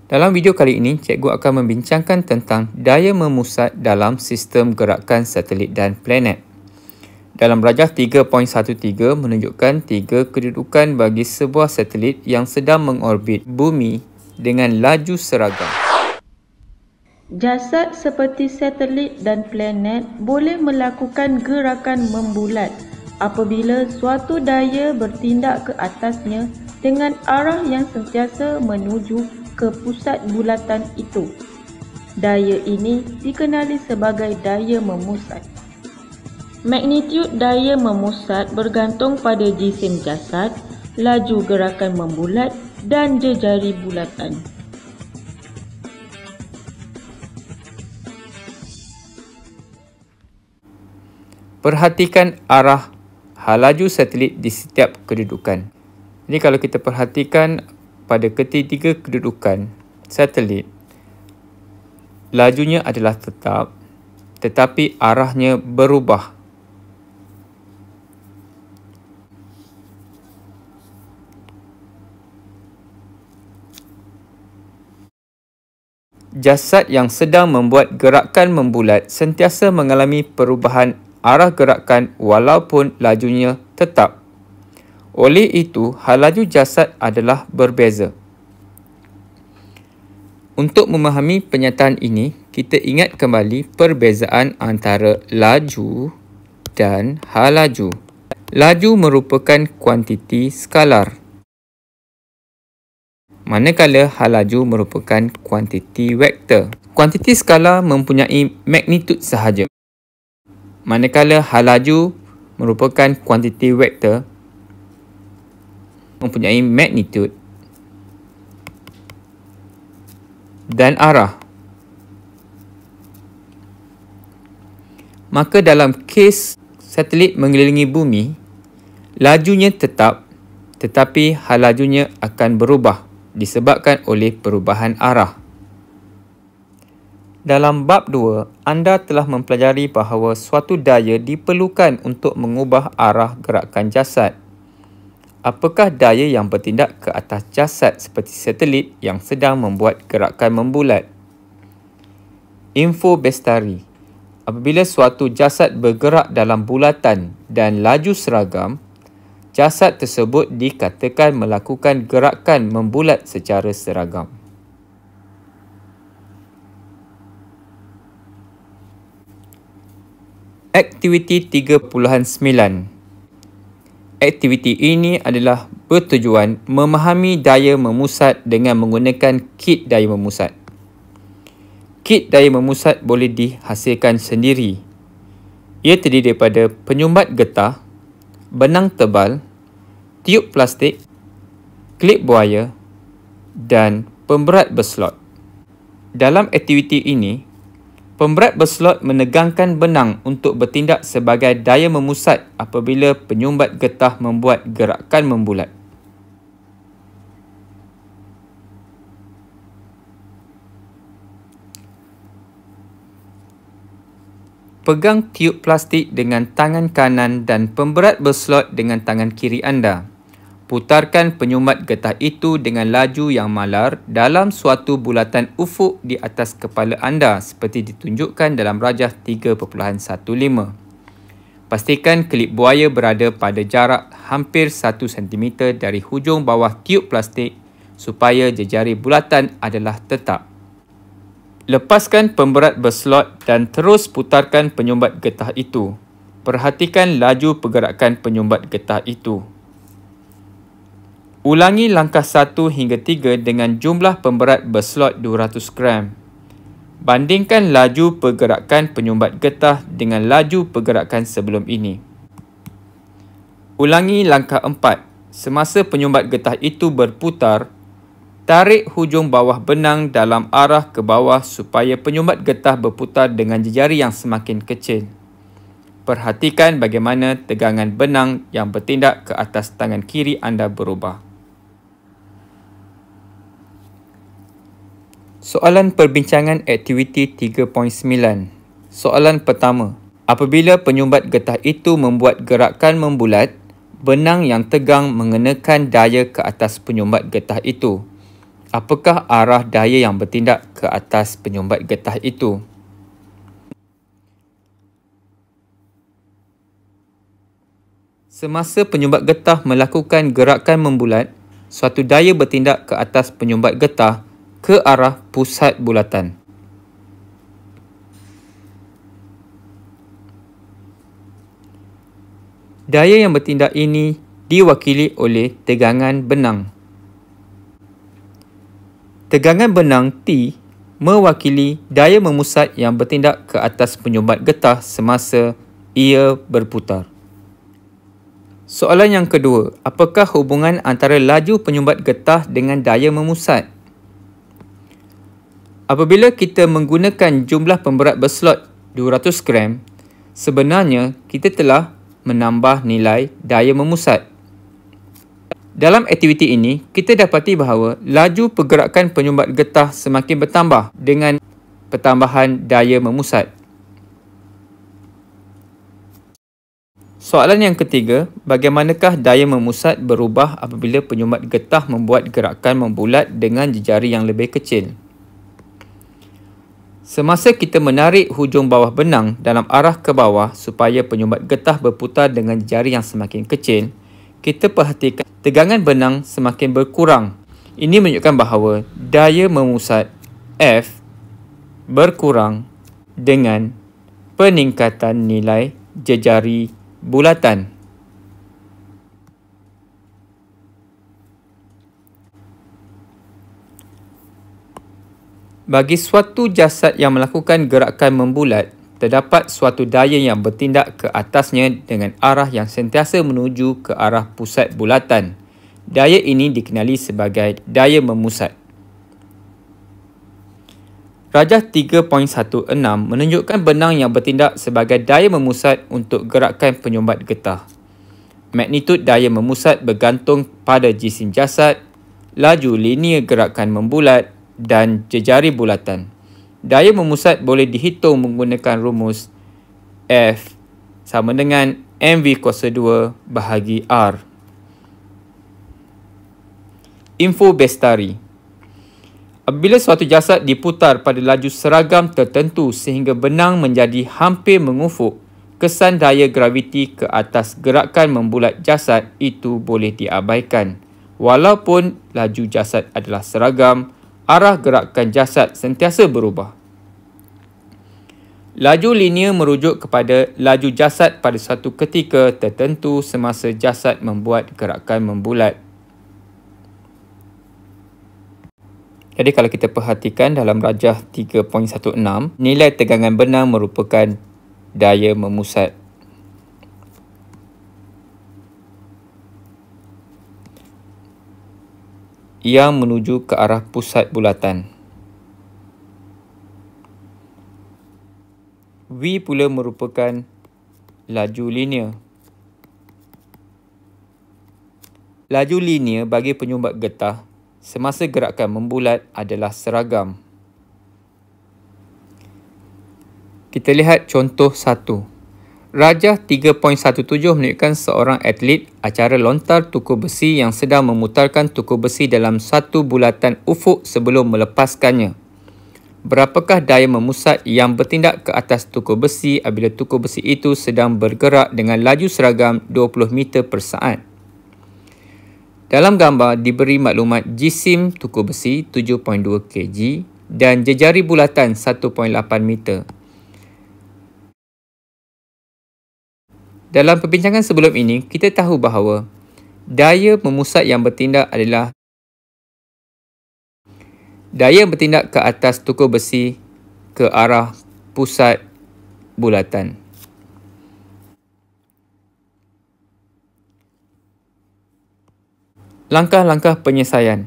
Dalam video kali ini, cikgu akan membincangkan tentang daya memusat dalam sistem gerakan satelit dan planet. Dalam rajah 3.13 menunjukkan 3 kedudukan bagi sebuah satelit yang sedang mengorbit bumi dengan laju seragam. Jasad seperti satelit dan planet boleh melakukan gerakan membulat apabila suatu daya bertindak ke atasnya dengan arah yang sentiasa menuju ke pusat bulatan itu. Daya ini dikenali sebagai daya memusat. Magnitud daya memusat bergantung pada jisim jasad, laju gerakan membulat dan jejari bulatan. Perhatikan arah halaju satelit di setiap kedudukan. Jadi kalau kita perhatikan pada ketiga kedudukan satelit, lajunya adalah tetap tetapi arahnya berubah. Jasad yang sedang membuat gerakan membulat sentiasa mengalami perubahan arah gerakan walaupun lajunya tetap. Oleh itu, halaju jasad adalah berbeza. Untuk memahami penyataan ini, kita ingat kembali perbezaan antara laju dan halaju. Laju merupakan kuantiti skalar, manakala halaju merupakan kuantiti vektor. Kuantiti skalar mempunyai magnitud sahaja, manakala halaju merupakan kuantiti vektor mempunyai magnitud dan arah. Maka dalam kes satelit mengelilingi bumi, lajunya tetap tetapi halajunya akan berubah disebabkan oleh perubahan arah. Dalam bab 2, anda telah mempelajari bahawa suatu daya diperlukan untuk mengubah arah gerakan jasad. Apakah daya yang bertindak ke atas jasad seperti satelit yang sedang membuat gerakan membulat? Info Bestari. Apabila suatu jasad bergerak dalam bulatan dan laju seragam, jasad tersebut dikatakan melakukan gerakan membulat secara seragam. Aktiviti 3.9. Aktiviti ini adalah bertujuan memahami daya memusat dengan menggunakan kit daya memusat. Kit daya memusat boleh dihasilkan sendiri. Ia terdiri daripada penyumbat getah, benang tebal, tiup plastik, klip buaya dan pemberat berslot. Dalam aktiviti ini, pemberat berslot menegangkan benang untuk bertindak sebagai daya memusat apabila penyumbat getah membuat gerakan membulat. Pegang tiup plastik dengan tangan kanan dan pemberat berslot dengan tangan kiri anda. Putarkan penyumbat getah itu dengan laju yang malar dalam suatu bulatan ufuk di atas kepala anda seperti ditunjukkan dalam rajah 3.15. Pastikan klip buaya berada pada jarak hampir 1 cm dari hujung bawah tiup plastik supaya jejari bulatan adalah tetap. Lepaskan pemberat berslot dan terus putarkan penyumbat getah itu. Perhatikan laju pergerakan penyumbat getah itu. Ulangi langkah 1 hingga 3 dengan jumlah pemberat berslot 200 gram. Bandingkan laju pergerakan penyumbat getah dengan laju pergerakan sebelum ini. Ulangi langkah 4. Semasa penyumbat getah itu berputar, tarik hujung bawah benang dalam arah ke bawah supaya penyumbat getah berputar dengan jejari yang semakin kecil. Perhatikan bagaimana tegangan benang yang bertindak ke atas tangan kiri anda berubah. Soalan perbincangan aktiviti 3.9. Soalan pertama. Apabila penyumbat getah itu membuat gerakan membulat, benang yang tegang mengenakan daya ke atas penyumbat getah itu. apakah arah daya yang bertindak ke atas penyumbat getah itu? Semasa penyumbat getah melakukan gerakan membulat, suatu daya bertindak ke atas penyumbat getah ke arah pusat bulatan. Daya yang bertindak ini diwakili oleh tegangan benang. Tegangan benang T mewakili daya memusat yang bertindak ke atas penyumbat getah semasa ia berputar. Soalan yang kedua, apakah hubungan antara laju penyumbat getah dengan daya memusat? Apabila kita menggunakan jumlah pemberat berslot 200 gram, sebenarnya kita telah menambah nilai daya memusat. Dalam aktiviti ini, kita dapati bahawa laju pergerakan penyumbat getah semakin bertambah dengan pertambahan daya memusat. Soalan yang ketiga, bagaimanakah daya memusat berubah apabila penyumbat getah membuat gerakan membulat dengan jejari yang lebih kecil? Semasa kita menarik hujung bawah benang dalam arah ke bawah supaya penyumbat getah berputar dengan jari yang semakin kecil, kita perhatikan tegangan benang semakin berkurang. Ini menunjukkan bahawa daya memusat F berkurang dengan peningkatan nilai jejari bulatan. Bagi suatu jasad yang melakukan gerakan membulat, terdapat suatu daya yang bertindak ke atasnya dengan arah yang sentiasa menuju ke arah pusat bulatan. Daya ini dikenali sebagai daya memusat. Rajah 3.16 menunjukkan benang yang bertindak sebagai daya memusat untuk gerakan penyumbat getah. Magnitud daya memusat bergantung pada jisim jasad, laju linear gerakan membulat dan jejari bulatan. Daya memusat boleh dihitung menggunakan rumus F sama dengan mv kuasa 2 bahagi R. Info Bestari. Apabila suatu jasad diputar pada laju seragam tertentu sehingga benang menjadi hampir mengufuk, kesan daya graviti ke atas gerakan membulat jasad itu boleh diabaikan. Walaupun laju jasad adalah seragam, arah gerakan jasad sentiasa berubah. Laju linear merujuk kepada laju jasad pada satu ketika tertentu semasa jasad membuat gerakan membulat. Jadi kalau kita perhatikan dalam rajah 3.16, nilai tegangan benang merupakan daya memusat. Yang menuju ke arah pusat bulatan. V pula merupakan laju linear. Laju linear bagi penyumbat getah semasa gerakan membulat adalah seragam. Kita lihat contoh 1. Rajah 3.17 menunjukkan seorang atlet acara lontar tukur besi yang sedang memutarkan tukur besi dalam satu bulatan ufuk sebelum melepaskannya. Berapakah daya memusat yang bertindak ke atas tukur besi apabila tukur besi itu sedang bergerak dengan laju seragam 20 meter per saat? Dalam gambar diberi maklumat jisim tukur besi 7.2 kg dan jejari bulatan 1.8 meter. Dalam perbincangan sebelum ini, kita tahu bahawa daya memusat yang bertindak adalah daya yang bertindak ke atas tukur besi ke arah pusat bulatan. Langkah-langkah penyelesaian.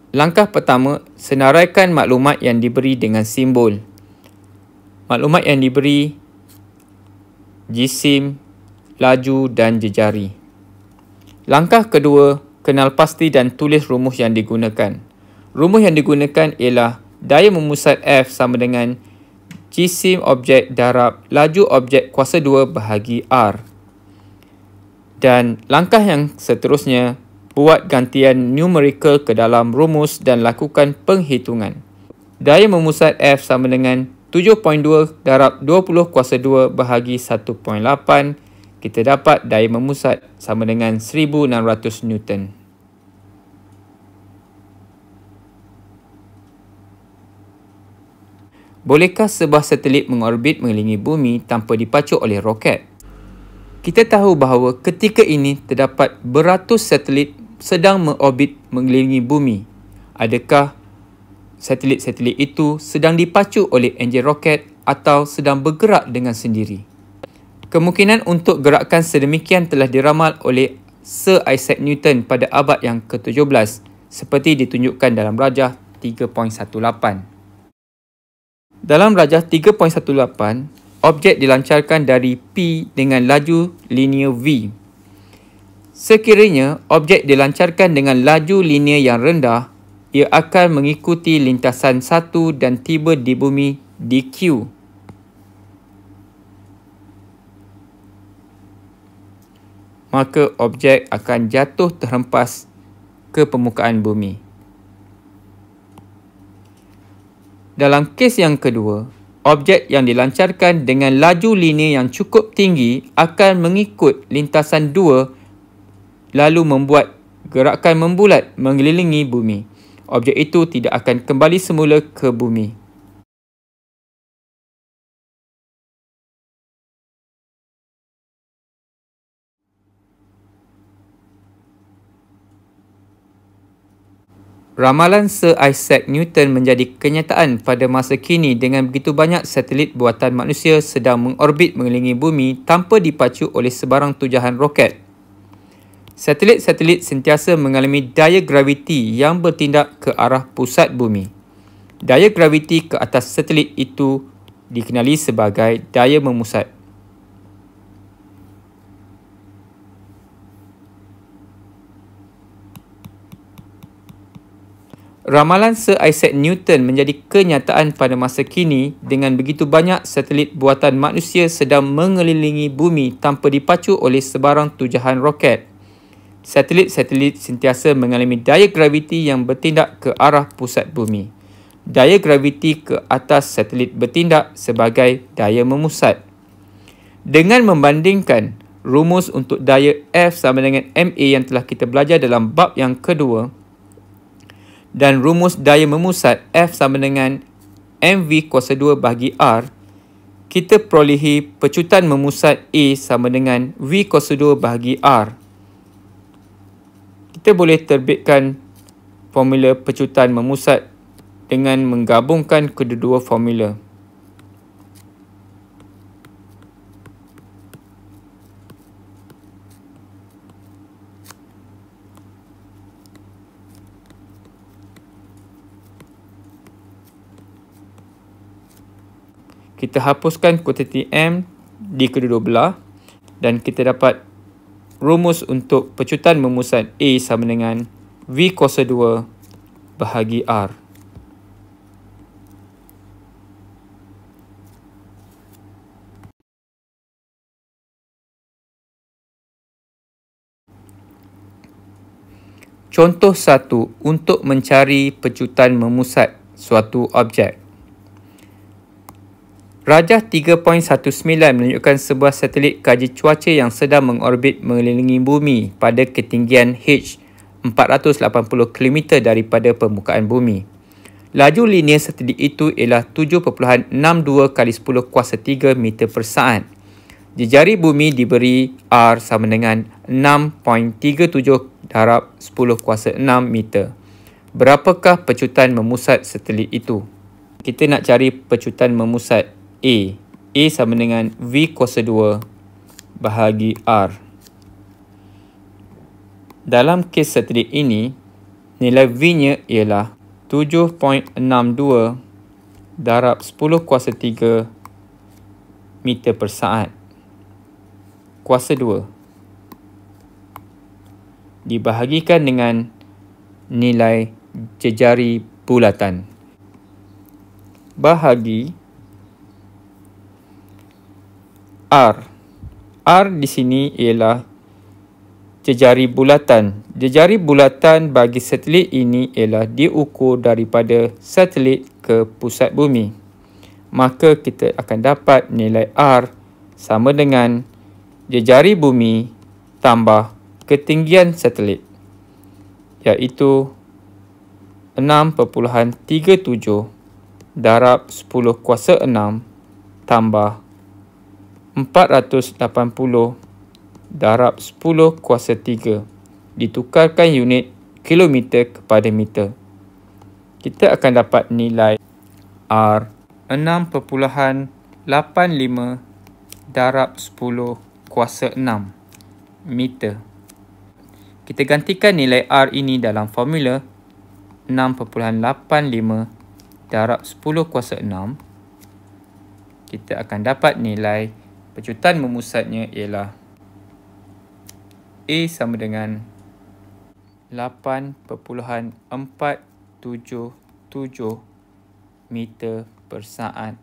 Langkah pertama, senaraikan maklumat yang diberi dengan simbol. Maklumat yang diberi jisim, laju dan jejari. Langkah kedua, kenal pasti dan tulis rumus yang digunakan. Rumus yang digunakan ialah daya memusat F sama dengan jisim objek darab laju objek kuasa 2 bahagi R. Dan langkah yang seterusnya, buat gantian numerical ke dalam rumus dan lakukan penghitungan. Daya memusat F sama dengan 7.2 darab 20 kuasa 2 bahagi 1.8. Kita dapat daya memusat sama dengan 1600 Newton. Bolehkah sebuah satelit mengorbit mengelilingi bumi tanpa dipacu oleh roket? Kita tahu bahawa ketika ini terdapat beratus satelit sedang mengorbit mengelilingi bumi. Adakah satelit-satelit itu sedang dipacu oleh enjin roket atau sedang bergerak dengan sendiri? Kemungkinan untuk gerakan sedemikian telah diramal oleh Sir Isaac Newton pada abad yang ke-17 seperti ditunjukkan dalam rajah 3.18. Dalam rajah 3.18, objek dilancarkan dari P dengan laju linear V. Sekiranya objek dilancarkan dengan laju linear yang rendah, ia akan mengikuti lintasan 1 dan tiba di bumi di Q. Maka objek akan jatuh terhempas ke permukaan bumi. Dalam kes yang kedua, objek yang dilancarkan dengan laju linear yang cukup tinggi akan mengikut lintasan 2 lalu membuat gerakan membulat mengelilingi bumi. Objek itu tidak akan kembali semula ke bumi. Ramalan Sir Isaac Newton menjadi kenyataan pada masa kini dengan begitu banyak satelit buatan manusia sedang mengorbit mengelilingi bumi tanpa dipacu oleh sebarang tujahan roket. Satelit-satelit sentiasa mengalami daya graviti yang bertindak ke arah pusat bumi. Daya graviti ke atas satelit itu dikenali sebagai daya memusat. Ramalan Sir Isaac Newton menjadi kenyataan pada masa kini dengan begitu banyak satelit buatan manusia sedang mengelilingi bumi tanpa dipacu oleh sebarang tujahan roket. Satelit-satelit sentiasa mengalami daya graviti yang bertindak ke arah pusat bumi. Daya graviti ke atas satelit bertindak sebagai daya memusat. Dengan membandingkan rumus untuk daya F sama dengan MA yang telah kita belajar dalam bab yang kedua, dan rumus daya memusat F sama dengan mv kuasa 2 bahagi R, kita perolehi pecutan memusat A sama dengan V kuasa 2 bahagi R. Kita boleh terbitkan formula pecutan memusat dengan menggabungkan kedua-dua formula. Kita hapuskan kuantiti M di kedua-dua belah dan kita dapat rumus untuk pecutan memusat A sama dengan V kuasa 2 bahagi R. Contoh 1 untuk mencari pecutan memusat suatu objek. Rajah 3.19 menunjukkan sebuah satelit kaji cuaca yang sedang mengorbit mengelilingi bumi pada ketinggian H 480 km daripada permukaan bumi. Laju linear satelit itu ialah 7.62 kali 10 kuasa 3 meter per saat. Jejari bumi diberi R sama dengan 6.37 darab 10 kuasa 6 meter. Berapakah pecutan memusat satelit itu? Kita nak cari pecutan memusat A. A sama dengan V kuasa 2 bahagi R. Dalam kes satelit ini, nilai V-nya ialah 7.62 darab 10 kuasa 3 meter per saat. Kuasa 2 dibahagikan dengan nilai jejari bulatan. Bahagi R. R di sini ialah jejari bulatan. Jejari bulatan bagi satelit ini ialah diukur daripada satelit ke pusat bumi. Maka kita akan dapat nilai R sama dengan jejari bumi tambah ketinggian satelit, iaitu 6.37 darab 10 kuasa 6 tambah 480 darab 10 kuasa 3 ditukarkan unit kilometer kepada meter. Kita akan dapat nilai R 6.85 darab 10 kuasa 6 meter. Kita gantikan nilai R ini dalam formula 6.85 darab 10 kuasa 6. Kita akan dapat nilai pecutan memusatnya ialah A sama dengan 8.477 meter per saat.